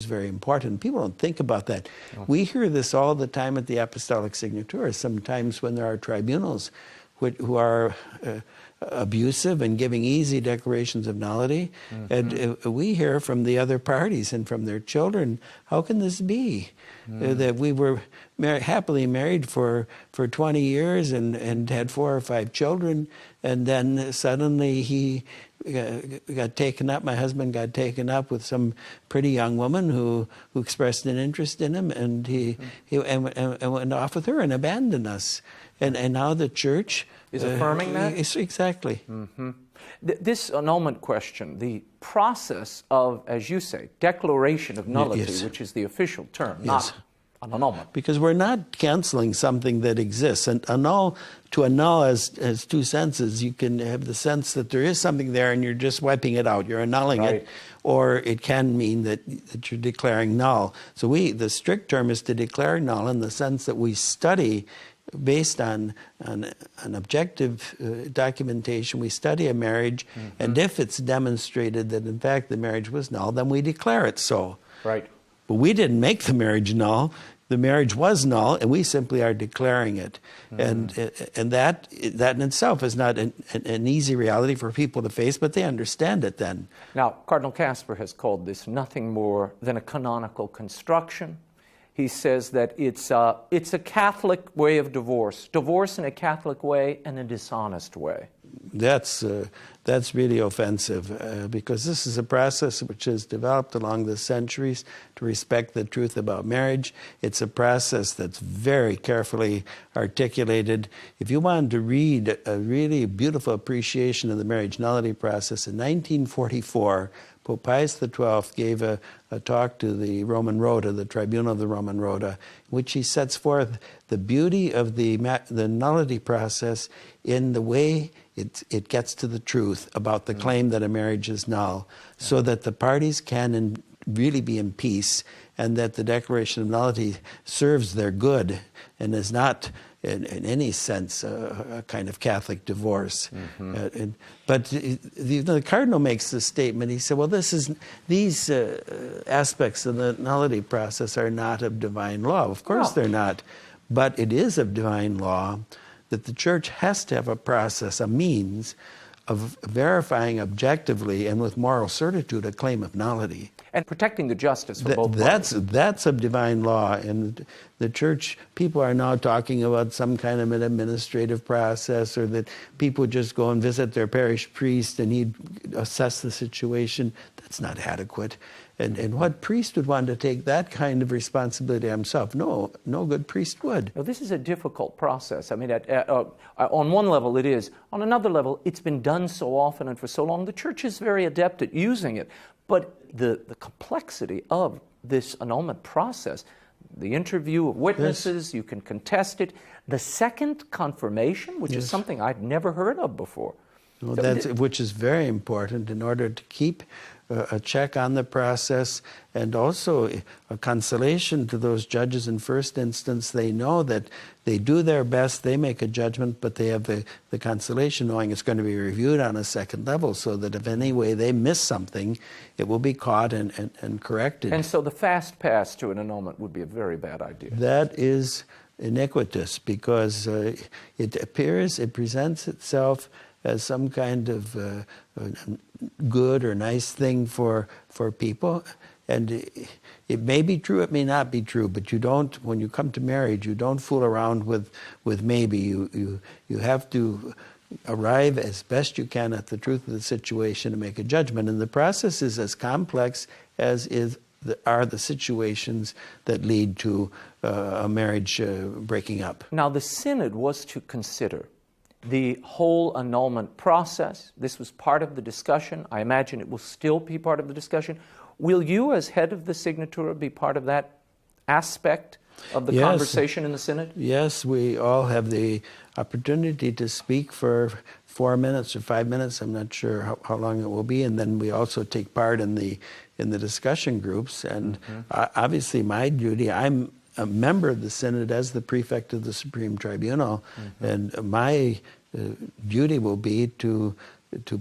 is very important. People don't think about that. We hear this all the time at the Apostolic Signatures, sometimes when there are tribunals who are abusive and giving easy declarations of nullity. And we hear from the other parties and from their children, how can this be? That we were happily married for 20 years and had 4 or 5 children, and then suddenly he got taken up, my husband got taken up with some pretty young woman who expressed an interest in him, and he went off with her and abandoned us. And now the church is affirming that? Exactly. This annulment question, the process of, as you say, declaration of nullity, which is the official term, not an annulment. Because we're not canceling something that exists. And to annul has 2 senses. You can have the sense that there is something there and you're just wiping it out. You're annulling it. Or it can mean that you're declaring null. So the strict term is to declare null in the sense that we study based on an objective documentation. We study a marriage, and if it's demonstrated that in fact the marriage was null, then we declare it so. Right. But we didn't make the marriage null. The marriage was null, and we simply are declaring it. And that in itself is not an easy reality for people to face, but they understand it then. Now, Cardinal Kasper has called this nothing more than a canonical construction. He says that it's a Catholic way of divorce in a Catholic way and a dishonest way. That's really offensive because this is a process which has developed along the centuries to respect the truth about marriage. It's a process that's very carefully articulated. If you wanted to read a really beautiful appreciation of the marriage nullity process, in 1944, Pope Pius XII gave a talk to the Roman Rota, the Tribunal of the Roman Rota, in which he sets forth the beauty of the nullity process in the way it gets to the truth about the claim that a marriage is null, so that the parties can really be in peace, and that the declaration of nullity serves their good and is not in any sense a kind of Catholic divorce. But the Cardinal makes this statement. He said, well, these aspects of the nullity process are not of divine law. Of course they're not. But it is of divine law that the Church has to have a process, a means of verifying objectively and with moral certitude a claim of nullity. And protecting the justice for both parties. That's of divine law. And the Church, people are now talking about some kind of an administrative process, or that people just go and visit their parish priest and he'd assess the situation. That's not adequate. And what priest would want to take that kind of responsibility himself? No good priest would. Now, this is a difficult process. I mean, on one level it is. On another level, it's been done so often and for so long. The Church is very adept at using it. But the complexity of this annulment process, the interview of witnesses, you can contest it. The second confirmation, which is something I'd never heard of before. Well, which is very important in order to keep a check on the process, and also a consolation to those judges in first instance. They know that they do their best, they make a judgment, but they have the consolation knowing it's going to be reviewed on a second level, so that if any way they miss something, it will be caught and corrected. And so the fast pass to an annulment would be a very bad idea. That is iniquitous, because it presents itself as some kind of good or nice thing for people, and it may be true, it may not be true, but you don't, when you come to marriage, you don't fool around with maybe. You have to arrive as best you can at the truth of the situation and make a judgment, and the process is as complex as are the situations that lead to a marriage breaking up. Now, the Synod was to consider the whole annulment process. This was part of the discussion. I imagine it will still be part of the discussion. Will you, as head of the Signatura, be part of that aspect of the conversation in the Synod? Yes, we all have the opportunity to speak for 4 minutes or 5 minutes. I'm not sure how long it will be. And then we also take part in the discussion groups. And obviously my duty, I'm a member of the Synod as the prefect of the Supreme Tribunal, and my duty will be to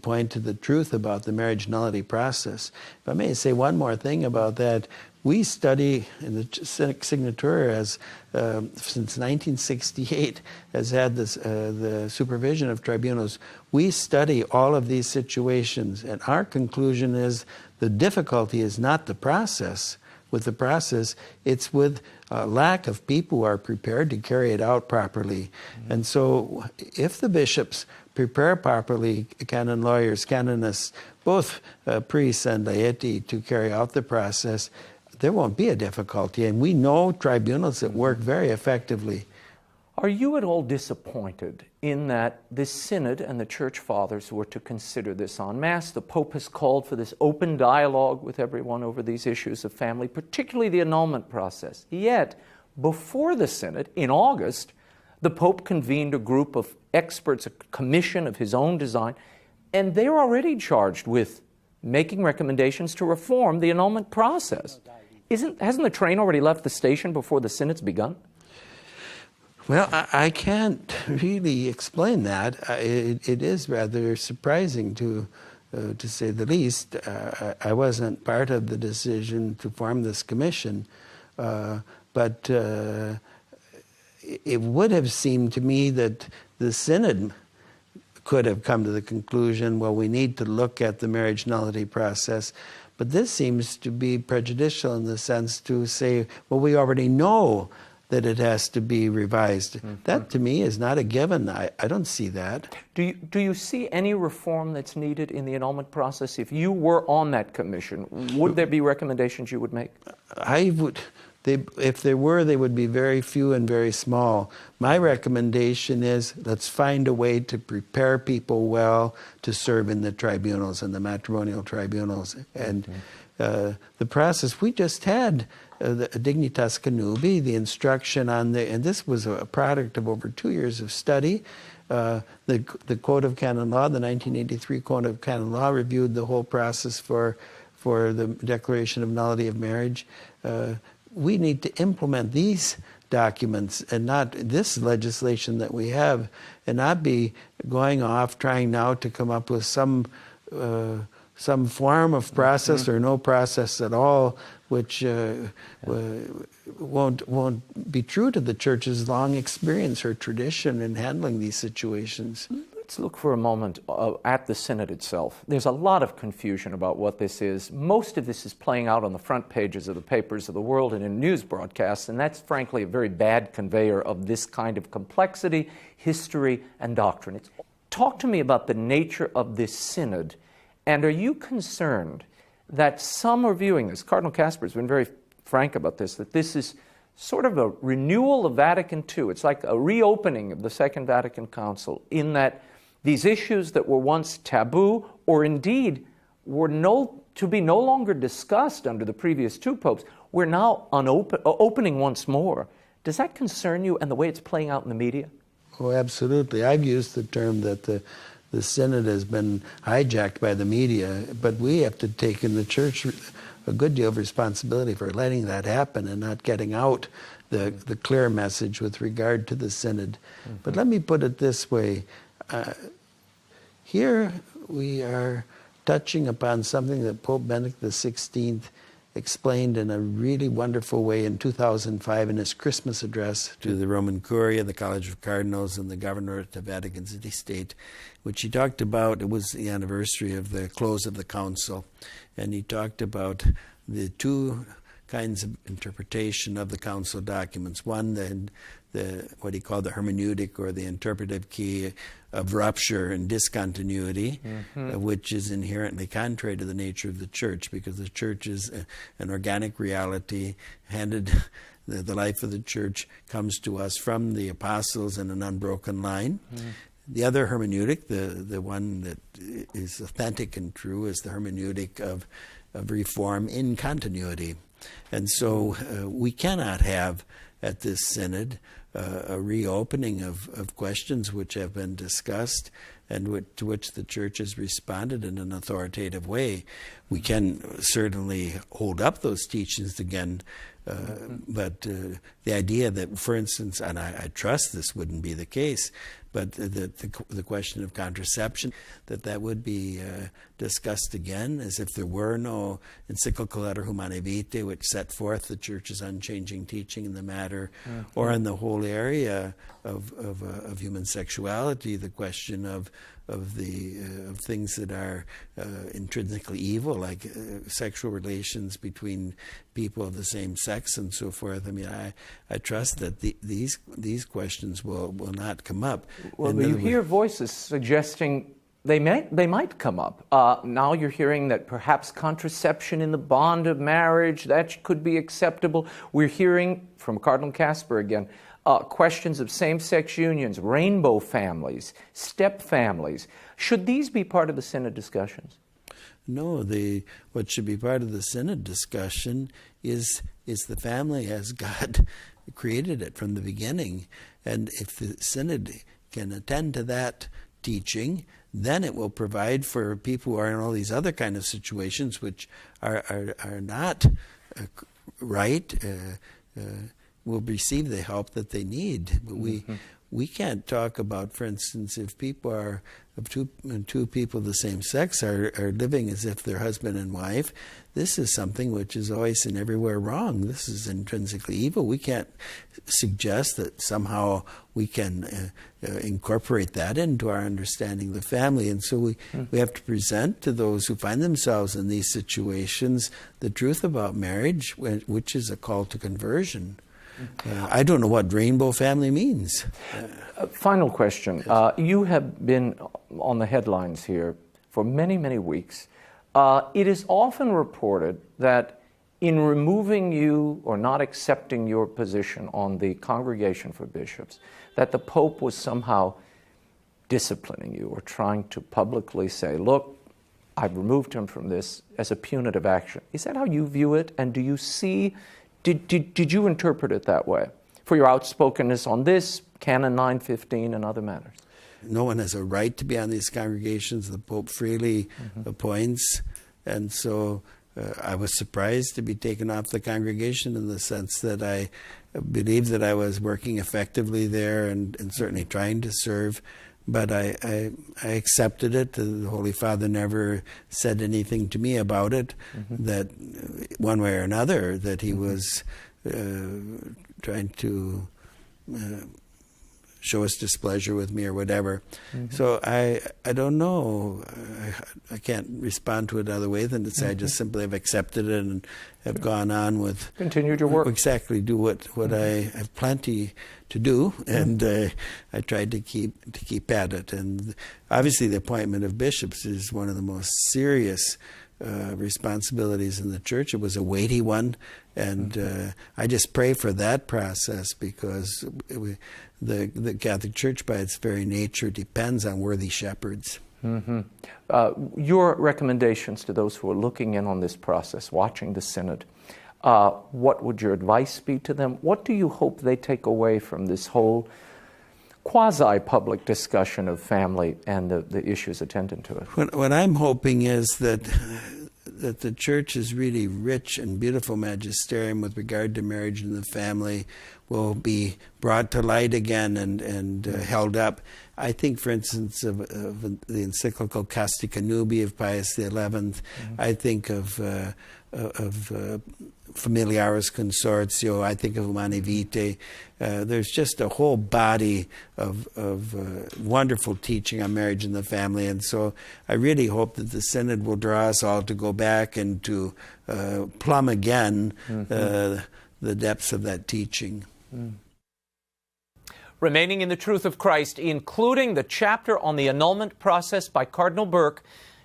point to the truth about the marriage nullity process. If I may say one more thing about that, We study, and the Signature has, since 1968, has had this, the supervision of tribunals. We study all of these situations, and our conclusion is the difficulty is not the process. With the process, it's with lack of people who are prepared to carry it out properly. And so if the bishops prepare properly, canon lawyers, canonists, both priests and laity, to carry out the process, there won't be a difficulty. And we know tribunals that work very effectively. Are you at all disappointed in that this synod and the church fathers were to consider this en masse? The Pope has called for this open dialogue with everyone over these issues of family, particularly the annulment process. Yet, before the synod, in August, the Pope convened a group of experts, a commission of his own design, and they're already charged with making recommendations to reform the annulment process. Hasn't the train already left the station before the synod's begun? Well, I can't really explain that. It is rather surprising, to say the least. I wasn't part of the decision to form this commission, but it would have seemed to me that the synod could have come to the conclusion, well, we need to look at the marriage nullity process. But this seems to be prejudicial in the sense to say, well, we already know that it has to be revised. Mm-hmm. That, to me, is not a given. I don't see that. Do you see any reform that's needed in the annulment process? If you were on that commission, would there be recommendations you would make? I would. If there were, they would be very few and very small. My recommendation is, let's find a way to prepare people well to serve in the tribunals and the matrimonial tribunals. And the process, we just had the Dignitas Connubii, the instruction on and this was a product of over 2 years of study. The Code of Canon Law, the 1983 Code of Canon Law, reviewed the whole process for the declaration of nullity of marriage. We need to implement these documents and not this legislation that we have, and not be going off trying now to come up with some form of process or no process at all, which won't be true to the Church's long experience or tradition in handling these situations. Let's look for a moment at the Synod itself. There's a lot of confusion about what this is. Most of this is playing out on the front pages of the papers of the world and in news broadcasts, and that's frankly a very bad conveyor of this kind of complexity, history, and doctrine. Talk to me about the nature of this Synod, and are you concerned that some are viewing this, Cardinal Casper has been very frank about this, that this is sort of a renewal of Vatican II. It's like a reopening of the Second Vatican Council, in that these issues that were once taboo, or indeed were to be no longer discussed under the previous two popes, we're now opening once more. Does that concern you and the way it's playing out in the media? Oh, absolutely. I've used the term that the Synod has been hijacked by the media, but we have to take in the Church a good deal of responsibility for letting that happen and not getting out the clear message with regard to the Synod. Mm-hmm. But let me put it this way. Here we are touching upon something that Pope Benedict XVI explained in a really wonderful way in 2005 in his Christmas address to the Roman Curia, the College of Cardinals, and the Governorate of Vatican City State, which he talked about. It was the anniversary of the close of the council, and he talked about the two kinds of interpretation of the council documents. One, the what he called the hermeneutic, or the interpretive key of rupture and discontinuity, which is inherently contrary to the nature of the Church, because the Church is an organic reality. The life of the Church comes to us from the apostles in an unbroken line. The other hermeneutic, the one that is authentic and true, is the hermeneutic of reform in continuity. And so we cannot have at this Synod a reopening of questions which have been discussed. and to which the Church has responded in an authoritative way. We can certainly hold up those teachings again, but the idea that, for instance, and I trust this wouldn't be the case, but the question of contraception, that would be discussed again, as if there were no encyclical letter Humanae Vitae, which set forth the Church's unchanging teaching in the matter, or in the whole area of human sexuality, the question of things that are intrinsically evil, like sexual relations between people of the same sex and so forth. I mean, I trust that these questions will not come up. Well, you hear voices suggesting they might come up. Now you're hearing that perhaps contraception in the bond of marriage, that could be acceptable. We're hearing from Cardinal Kasper again, questions of same-sex unions, rainbow families, step families. Should these be part of the Synod discussions? No, what should be part of the Synod discussion is the family as God created it from the beginning. And if the Synod can attend to that teaching, then it will provide for people who are in all these other kind of situations which are not right, will receive the help that they need. But we can't talk about, for instance, if people are two people of the same sex are living as if they're husband and wife. This is something which is always and everywhere wrong. This is intrinsically evil. We can't suggest that somehow we can incorporate that into our understanding of the family. And so we have to present to those who find themselves in these situations the truth about marriage, which is a call to conversion. I don't know what rainbow family means. Final question. You have been on the headlines here for many, many weeks. It is often reported that in removing you or not accepting your position on the Congregation for Bishops, that the Pope was somehow disciplining you or trying to publicly say, look, I've removed him from this as a punitive action. Is that how you view it? And do you see... Did you interpret it that way for your outspokenness on this, Canon 915, and other matters? No one has a right to be on these congregations. The Pope freely appoints. And so I was surprised to be taken off the congregation in the sense that I believed that I was working effectively there and certainly trying to serve. But I accepted it. The Holy Father never said anything to me about it, that one way or another, that he was trying to show his displeasure with me or whatever. So I don't know. I can't respond to it other way than to say I just simply have accepted it and have gone on with... Continued your work. Exactly, do what I have plenty to do, and I tried to keep at it. And obviously the appointment of bishops is one of the most serious responsibilities in the Church. It was a weighty one, and I just pray for that process, because the Catholic Church, by its very nature, depends on worthy shepherds. Your recommendations to those who are looking in on this process, watching the Synod, what would your advice be to them? What do you hope they take away from this whole quasi-public discussion of family and the issues attendant to it? What I'm hoping is that the Church's really rich and beautiful magisterium with regard to marriage and the family will be brought to light again and held up. I think, for instance, of the encyclical Casti Connubii of Pius XI. I think of Familiaris Consortio. I think of Humanae Vitae. There's just a whole body of wonderful teaching on marriage and the family, and so I really hope that the Synod will draw us all to go back and to plumb again the depths of that teaching. Remaining in the Truth of Christ, including the chapter on the annulment process by Cardinal Burke,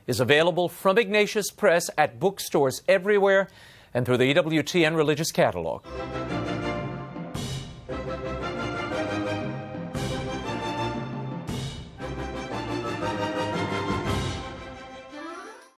is available from Ignatius Press at bookstores everywhere and through the EWTN Religious Catalog.